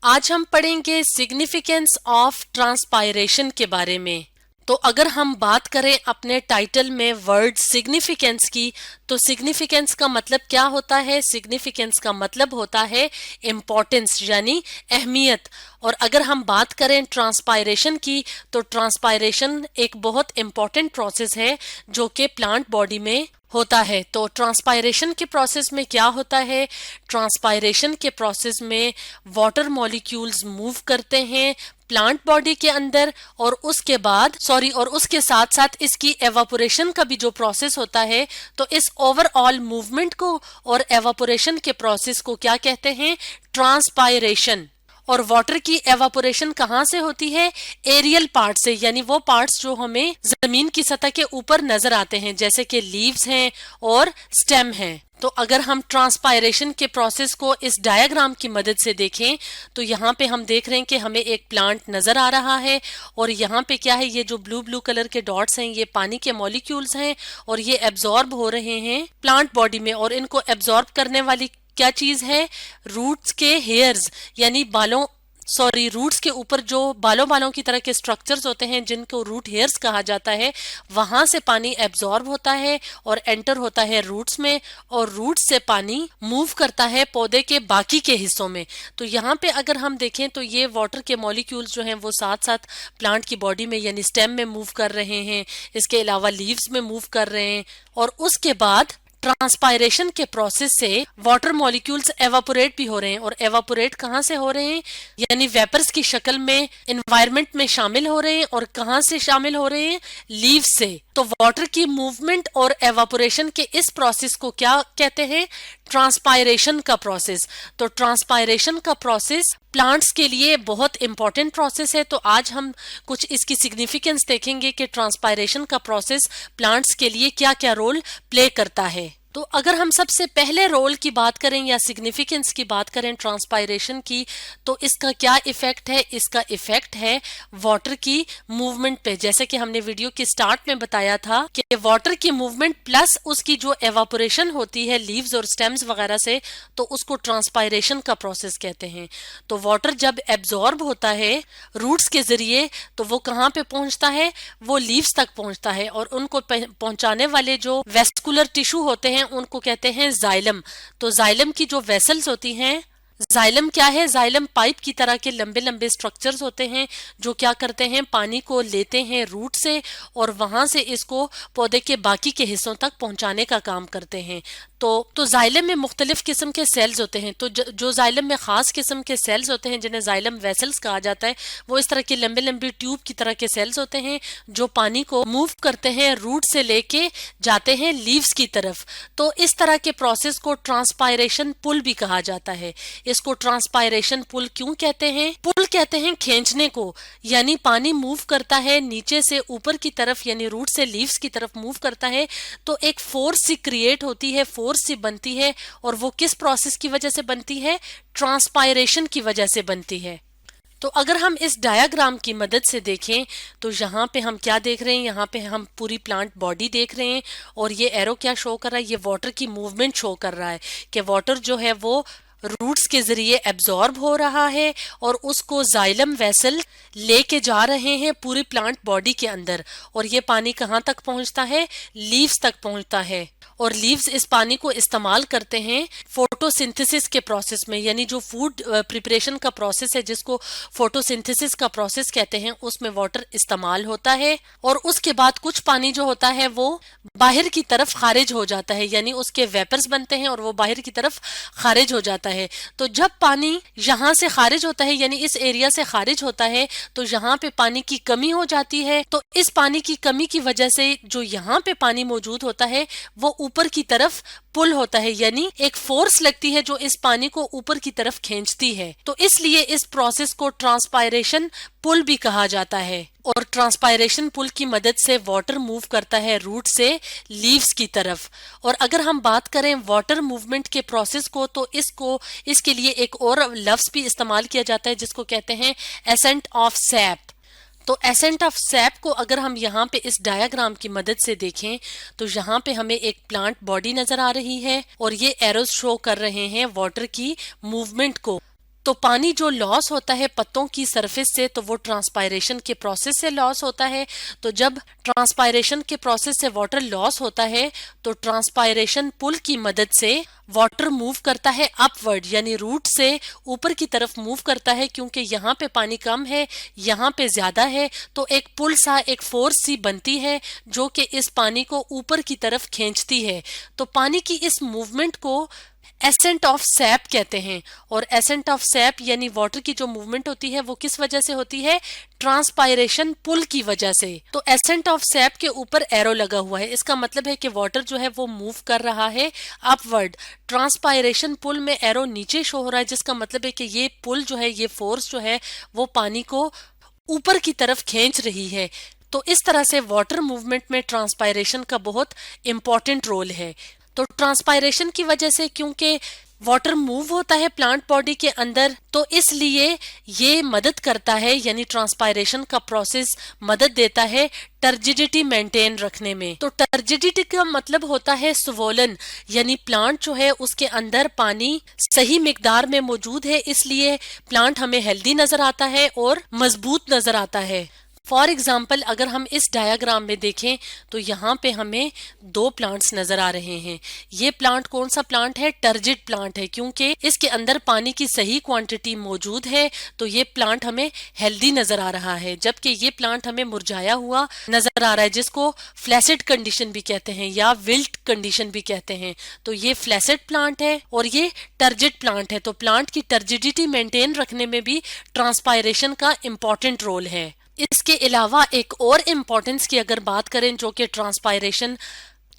आज हम पढ़ेंगे सिग्निफिकेंस ऑफ ट्रांसपायरेशन के बारे में। तो अगर हम बात करें अपने टाइटल में वर्ड सिग्निफिकेंस की, तो सिग्निफिकेंस का मतलब क्या होता है? सिग्निफिकेंस का मतलब होता है इम्पोर्टेंस यानी अहमियत। और अगर हम बात करें ट्रांसपायरेशन की, तो ट्रांसपायरेशन एक बहुत इम्पोर्टेंट प्रोसेस है जो कि प्लांट बॉडी में होता है। तो ट्रांसपायरेशन के प्रोसेस में क्या होता है? ट्रांसपायरेशन के प्रोसेस में वाटर मॉलिक्यूल्स मूव करते हैं प्लांट बॉडी के अंदर, और उसके साथ साथ इसकी एवापोरेशन का भी जो प्रोसेस होता है, तो इस ओवरऑल मूवमेंट को और एवापोरेशन के प्रोसेस को क्या कहते हैं? ट्रांसपायरेशन। और वाटर की एवापोरेशन कहाँ से होती है? एरियल पार्ट से, यानी वो पार्ट्स जो हमें जमीन की सतह के ऊपर नजर आते हैं, जैसे कि लीव्स हैं और स्टेम हैं। तो अगर हम ट्रांसपायरेशन के प्रोसेस को इस डायग्राम की मदद से देखें, तो यहाँ पे हम देख रहे हैं कि हमें एक प्लांट नजर आ रहा है, और यहाँ पे क्या है, ये जो ब्लू ब्लू कलर के डॉट्स हैं ये पानी के मॉलिक्यूल्स हैं, और ये एब्जॉर्ब हो रहे हैं प्लांट बॉडी में। और इनको एब्जॉर्ब करने वाली क्या चीज है? रूट्स के हेयर्स, यानी रूट्स के ऊपर जो बालों की तरह के स्ट्रक्चर्स होते हैं जिनको रूट हेयर्स कहा जाता है, वहां से पानी एब्जॉर्ब होता है और एंटर होता है रूट्स में, और रूट्स से पानी मूव करता है पौधे के बाकी के हिस्सों में। तो यहाँ पे अगर हम देखें तो ये वाटर के मॉलिक्यूल्स जो हैं वो साथ साथ प्लांट की बॉडी में यानी स्टेम में मूव कर रहे हैं, इसके अलावा लीव्स में मूव कर रहे हैं। और उसके बाद ट्रांसपायरेशन के प्रोसेस से वाटर मॉलिक्यूल्स एवापोरेट भी हो रहे हैं। और एवापोरेट कहाँ से हो रहे हैं? यानी वेपर्स की शक्ल में एनवायरनमेंट में शामिल हो रहे हैं। और कहाँ से शामिल हो रहे हैं? लीव से। तो वाटर की मूवमेंट और एवापोरेशन के इस प्रोसेस को क्या कहते हैं? ट्रांसपायरेशन का प्रोसेस। तो ट्रांसपायरेशन का प्रोसेस प्लांट्स के लिए बहुत इंपॉर्टेंट प्रोसेस है। तो आज हम कुछ इसकी सिग्निफिकेंस देखेंगे कि ट्रांसपायरेशन का प्रोसेस प्लांट्स के लिए क्या क्या रोल प्ले करता है। तो अगर हम सबसे पहले रोल की बात करें या सिग्निफिकेंस की बात करें ट्रांसपायरेशन की, तो इसका क्या इफेक्ट है? इसका इफेक्ट है वाटर की मूवमेंट पे। जैसे कि हमने वीडियो के स्टार्ट में बताया था कि वाटर की मूवमेंट प्लस उसकी जो एवापोरेशन होती है लीव्स और स्टेम्स वगैरह से, तो उसको ट्रांसपायरेशन का प्रोसेस कहते हैं। तो वाटर जब एब्जॉर्ब होता है रूट्स के जरिए, तो वो कहाँ पे पहुंचता है? वो लीव्स तक पहुंचता है, और उनको पहुंचाने वाले जो वेस्कुलर टिश्यू होते हैं उनको कहते हैं जाइलम। तो जाइलम की जो वेसल्स होती हैं, जाइलम क्या है? जाइलम पाइप की तरह के लंबे लंबे स्ट्रक्चर्स होते हैं जो क्या करते हैं? पानी को लेते हैं रूट से और वहां से इसको पौधे के बाकी के हिस्सों तक पहुंचाने का काम करते हैं। तो जाइलम में मुख्तलिफ किस्म के सेल्स होते हैं। तो जो जाइलम में खास किस्म के सेल्स होते हैं जिन्हें जाइलम वेसल्स कहा जाता है, वो इस तरह के लंबे लंबे ट्यूब की तरह के सेल्स होते हैं जो पानी को मूव करते हैं, रूट से लेके जाते हैं लीव्स की तरफ। तो इस तरह के प्रोसेस को ट्रांसपायरेशन पुल भी कहा जाता है। इसको ट्रांसपायरेशन पुल क्यों कहते हैं? पुल कहते हैं खींचने को, यानी पानी मूव करता है नीचे से ऊपर की तरफ, यानी रूट से लीव्स की तरफ मूव करता है, तो एक फोर्स सी क्रिएट होती है, फोर्स सी बनती है। और वो किस प्रोसेस की वजह से बनती है? ट्रांसपायरेशन की वजह से बनती है। तो अगर हम इस डायग्राम की मदद से देखें, तो यहाँ पे हम क्या देख रहे हैं? यहाँ पे हम पूरी प्लांट बॉडी देख रहे हैं, और ये एरो क्या शो कर रहा है? ये वाटर की मूवमेंट शो कर रहा है कि वाटर जो है वो रूट्स के जरिए एब्जॉर्ब हो रहा है और उसको जाइलम वेसल लेके जा रहे हैं पूरी प्लांट बॉडी के अंदर। और ये पानी कहाँ तक पहुंचता है? लीव्स तक पहुंचता है। और लीव्स इस पानी को इस्तेमाल करते हैं फोटोसिंथेसिस के प्रोसेस में, यानी जो फूड प्रिपरेशन का प्रोसेस है जिसको फोटोसिंथेसिस का प्रोसेस कहते हैं, उसमें वाटर इस्तेमाल होता है। और उसके बाद कुछ पानी जो होता है वो बाहर की तरफ खारिज हो जाता है, यानी उसके वेपर्स बनते हैं और वो बाहर की तरफ खारिज हो जाता है। तो जब पानी यहाँ से खारिज होता है, यानी इस एरिया से खारिज होता है, तो यहाँ पे पानी की कमी हो जाती है। तो इस पानी की कमी की वजह से जो यहाँ पे पानी मौजूद होता है वो ऊपर की तरफ पुल होता है, यानी एक फोर्स लगती है जो इस पानी को ऊपर की तरफ खींचती है। तो इसलिए इस प्रोसेस को ट्रांसपायरेशन पुल भी कहा जाता है। और ट्रांसपायरेशन पुल की मदद से वाटर मूव करता है रूट से लीव्स की तरफ। और अगर हम बात करें वाटर मूवमेंट के प्रोसेस को, तो इसके लिए एक और लफ्ज भी इस्तेमाल किया जाता है जिसको कहते हैं एसेंट ऑफ सैप। तो एसेंट ऑफ सैप को अगर हम यहाँ पे इस डायग्राम की मदद से देखें, तो यहाँ पे हमें एक प्लांट बॉडी नजर आ रही है और ये एरोज शो कर रहे हैं वाटर की मूवमेंट को। तो पानी जो लॉस होता है पत्तों की सरफेस से, तो वो ट्रांसपायरेशन के प्रोसेस से लॉस होता है। तो जब ट्रांसपायरेशन के प्रोसेस से वाटर लॉस होता है तो ट्रांसपायरेशन पुल की मदद से वाटर मूव करता है अपवर्ड, यानी रूट से ऊपर की तरफ मूव करता है। क्योंकि यहाँ पे पानी कम है, यहाँ पे ज्यादा है, तो एक पुल सा, एक फोर्स सी बनती है जो कि इस पानी को ऊपर की तरफ खींचती है। तो पानी की इस मूवमेंट को एसेंट ऑफ सैप कहते हैं। और एसेंट ऑफ सैप यानी वाटर की जो मूवमेंट होती है वो किस वजह से होती है? ट्रांसपायरेशन पुल की वजह से। तो एसेंट ऑफ सैप के ऊपर एरो लगा हुआ है, इसका मतलब है कि वाटर जो है वो मूव कर रहा है अपवर्ड। ट्रांसपायरेशन पुल में एरो नीचे शो हो रहा है, जिसका मतलब है कि ये पुल जो है, ये फोर्स जो है वो पानी को ऊपर की तरफ खींच रही है। तो इस तरह से वाटर मूवमेंट में ट्रांसपायरेशन का बहुत इंपॉर्टेंट रोल है। तो ट्रांसपायरेशन की वजह से, क्योंकि वाटर मूव होता है प्लांट बॉडी के अंदर, तो इसलिए ये मदद करता है, यानी ट्रांसपायरेशन का प्रोसेस मदद देता है टर्जिडिटी मेंटेन रखने में। तो टर्जिडिटी का मतलब होता है स्वोलन, यानी प्लांट जो है उसके अंदर पानी सही मिकदार में मौजूद है, इसलिए प्लांट हमें हेल्दी नजर आता है और मजबूत नजर आता है। फॉर एग्जाम्पल, अगर हम इस डायग्राम में देखें तो यहाँ पे हमें दो प्लांट्स नजर आ रहे हैं। ये प्लांट कौन सा प्लांट है? टर्जिड प्लांट है, क्योंकि इसके अंदर पानी की सही क्वांटिटी मौजूद है, तो ये प्लांट हमें हेल्दी नजर आ रहा है। जबकि ये प्लांट हमें मुरझाया हुआ नजर आ रहा है, जिसको फ्लैसिड कंडीशन भी कहते हैं या विल्ट कंडीशन भी कहते हैं। तो ये फ्लैसिड प्लांट है और ये टर्जिड प्लांट है। तो प्लांट की टर्जिडिटी मेंटेन रखने में भी ट्रांसपायरेशन का इम्पोर्टेंट रोल है। इसके अलावा एक और इम्पोर्टेंस की अगर बात करें जो कि ट्रांसपायरेशन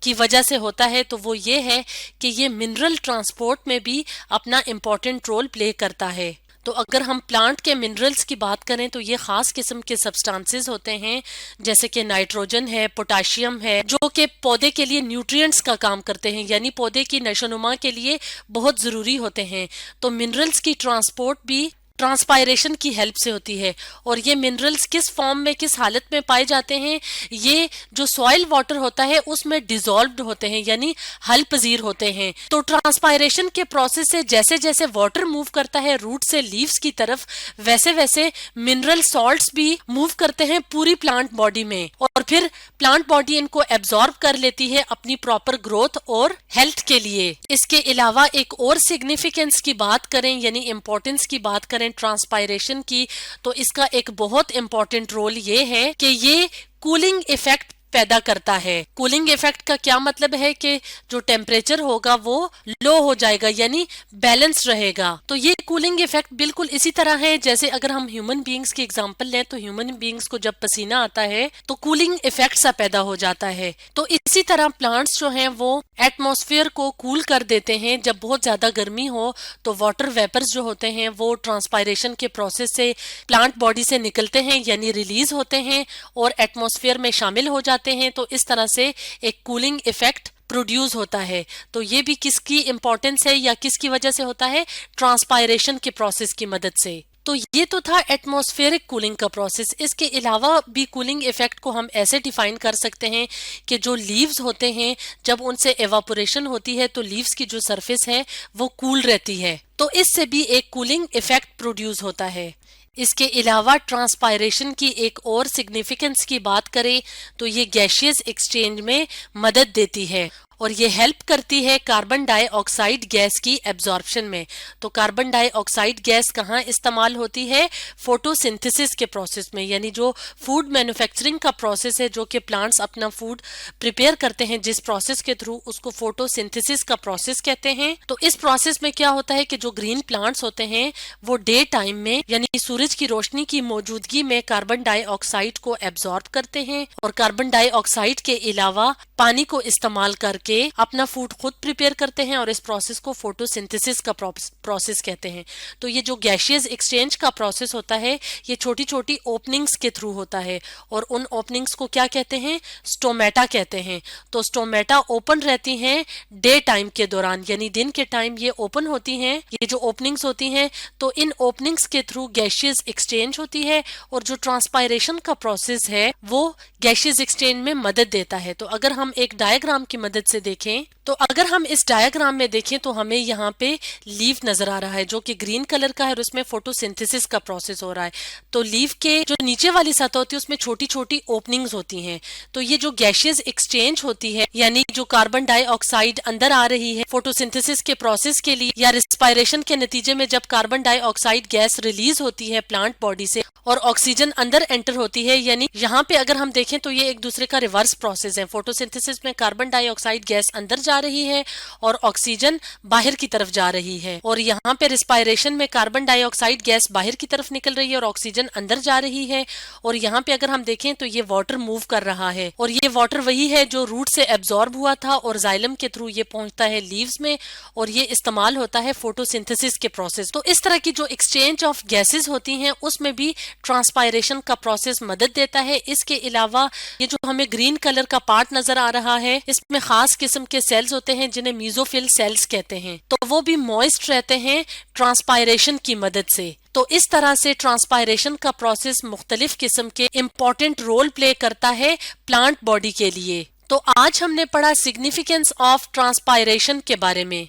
की वजह से होता है, तो वो ये है कि ये मिनरल ट्रांसपोर्ट में भी अपना इम्पोर्टेंट रोल प्ले करता है। तो अगर हम प्लांट के मिनरल्स की बात करें तो ये खास किस्म के सब्सटेंसेस होते हैं, जैसे कि नाइट्रोजन है, पोटाशियम है, जो कि पौधे के लिए न्यूट्रिएंट्स का काम करते हैं, यानी पौधे की नशोनुमा के लिए बहुत जरूरी होते हैं। तो मिनरल्स की ट्रांसपोर्ट भी ट्रांसपायरेशन की हेल्प से होती है। और ये मिनरल्स किस फॉर्म में, किस हालत में पाए जाते हैं? ये जो सॉइल वाटर होता है उसमें डिसॉल्व्ड होते हैं, यानी हल पजीर होते हैं। तो ट्रांसपायरेशन के प्रोसेस से जैसे जैसे वाटर मूव करता है रूट से लीव्स की तरफ, वैसे वैसे मिनरल सॉल्ट्स भी मूव करते हैं पूरी प्लांट बॉडी में, और फिर प्लांट बॉडी इनको एब्जॉर्ब कर लेती है अपनी प्रॉपर ग्रोथ और हेल्थ के लिए। इसके अलावा एक और सिग्निफिकेंस की बात करें, यानी इंपॉर्टेंस की बात करें ट्रांसपायरेशन की, तो इसका एक बहुत इंपॉर्टेंट रोल ये है कि ये कूलिंग इफेक्ट पैदा करता है। कूलिंग इफेक्ट का क्या मतलब है कि जो टेम्परेचर होगा वो लो हो जाएगा, यानी बैलेंस रहेगा। तो ये कूलिंग इफेक्ट बिल्कुल इसी तरह है जैसे अगर हम ह्यूमन बीइंग्स की एग्जांपल लें, तो ह्यूमन बीइंग्स को जब पसीना आता है तो कूलिंग इफेक्ट सा पैदा हो जाता है। तो इसी तरह प्लांट्स जो हैं वो एटमॉस्फेयर को कूल कर देते हैं। जब बहुत ज्यादा गर्मी हो तो वाटर वेपर्स जो होते हैं वो ट्रांसपायरेशन के प्रोसेस से प्लांट बॉडी से निकलते हैं, यानी रिलीज होते हैं और एटमॉस्फेयर में शामिल हो जाते हैं। तो इस तरह से एक कूलिंग इफेक्ट प्रोड्यूस होता है। तो ये भी किसकी इंपॉर्टेंस है या किसकी वजह से होता है? ट्रांसपायरेशन के प्रोसेस की मदद से। तो ये तो था एटमॉस्फेरिक कूलिंग का प्रोसेस। इसके अलावा भी कूलिंग इफेक्ट को हम ऐसे डिफाइन कर सकते हैं कि जो लीव्स होते हैं जब उनसे एवापोरेशन होती है तो लीव्स की जो सरफेस है वो कूल रहती है, तो इससे भी एक कूलिंग इफेक्ट प्रोड्यूस होता है। इसके अलावा ट्रांसपायरेशन की एक और सिग्निफिकेंस की बात करें तो ये गैशियस एक्सचेंज में मदद देती है और ये हेल्प करती है कार्बन डाइऑक्साइड गैस की एब्जॉर्प्शन में। तो कार्बन डाइऑक्साइड गैस कहाँ इस्तेमाल होती है? फोटोसिंथेसिस के प्रोसेस में, यानी जो फूड मैन्युफैक्चरिंग का प्रोसेस है, जो कि प्लांट्स अपना फूड प्रिपेयर करते हैं जिस प्रोसेस के थ्रू, उसको फोटोसिंथेसिस का प्रोसेस कहते हैं। तो इस प्रोसेस में क्या होता है कि जो ग्रीन प्लांट्स होते हैं वो डे टाइम में, यानी सूरज की रोशनी की मौजूदगी में कार्बन डाइऑक्साइड को एब्जॉर्ब करते हैं और कार्बन डाइऑक्साइड के अलावा पानी को इस्तेमाल करके अपना फूड खुद प्रिपेयर करते हैं और इस प्रोसेस को फोटोसिंथेसिस का प्रोसेस कहते हैं। तो ये जो गैशियस एक्सचेंज का प्रोसेस होता है ये छोटी छोटी ओपनिंग्स के थ्रू होता है और उन ओपनिंग्स को क्या कहते हैं? स्टोमेटा कहते हैं। तो स्टोमेटा ओपन रहती हैं डे टाइम के दौरान, यानी दिन के टाइम ये ओपन होती हैं, ये जो ओपनिंग्स होती हैं। तो इन ओपनिंग्स के थ्रू गैशियस एक्सचेंज होती है और जो ट्रांसपायरेशन का प्रोसेस है वो गैशियस एक्सचेंज में मदद देता है। तो अगर हम एक डायग्राम की मदद से देखें तो अगर हम इस डायग्राम में देखें तो हमें यहाँ पे लीफ नजर आ रहा है जो कि ग्रीन कलर का है और उसमें फोटोसिंथेसिस का प्रोसेस हो रहा है। तो लीफ के जो नीचे वाली सतह होती है उसमें छोटी छोटी ओपनिंग्स होती हैं। तो ये जो गैशियस एक्सचेंज होती है, यानी जो कार्बन डाइऑक्साइड अंदर आ रही है फोटोसिंथेसिस के प्रोसेस के लिए या रिस्पायरेशन के नतीजे में जब कार्बन डाइऑक्साइड गैस रिलीज होती है प्लांट बॉडी से और ऑक्सीजन अंदर एंटर होती है, यानी यहाँ पे अगर हम देखें तो ये एक दूसरे का रिवर्स प्रोसेस है। फोटोसिंथेसिस में कार्बन डाइऑक्साइड गैस अंदर जा रही है और ऑक्सीजन बाहर की तरफ जा रही है, और यहाँ पे रिस्पायरेशन में कार्बन डाइऑक्साइड गैस बाहर की तरफ निकल रही है और ऑक्सीजन अंदर जा रही है। और यहाँ पे अगर हम देखें तो ये वाटर मूव कर रहा है और ये वाटर वही है जो रूट से एब्जॉर्ब हुआ था और जाइलम के थ्रू ये पहुंचता है लीव्स में और ये इस्तेमाल होता है फोटोसिंथेसिस के प्रोसेस। तो इस तरह की जो एक्सचेंज ऑफ गैसेस होती हैं उसमें भी ट्रांसपायरेशन का प्रोसेस मदद देता है। इसके अलावा ये जो हमें ग्रीन कलर का पार्ट नजर आ रहा है इसमें खास किस्म के सेल्स होते हैं जिन्हें मीजोफिल सेल्स कहते हैं। तो वो भी मॉइस्ट रहते हैं ट्रांसपायरेशन की मदद से। तो इस तरह से ट्रांसपायरेशन का प्रोसेस मुख्तलिफ किस्म के इम्पोर्टेंट रोल प्ले करता है प्लांट बॉडी के लिए। तो आज हमने पढ़ा सिग्निफिकेंस ऑफ ट्रांसपायरेशन के बारे में।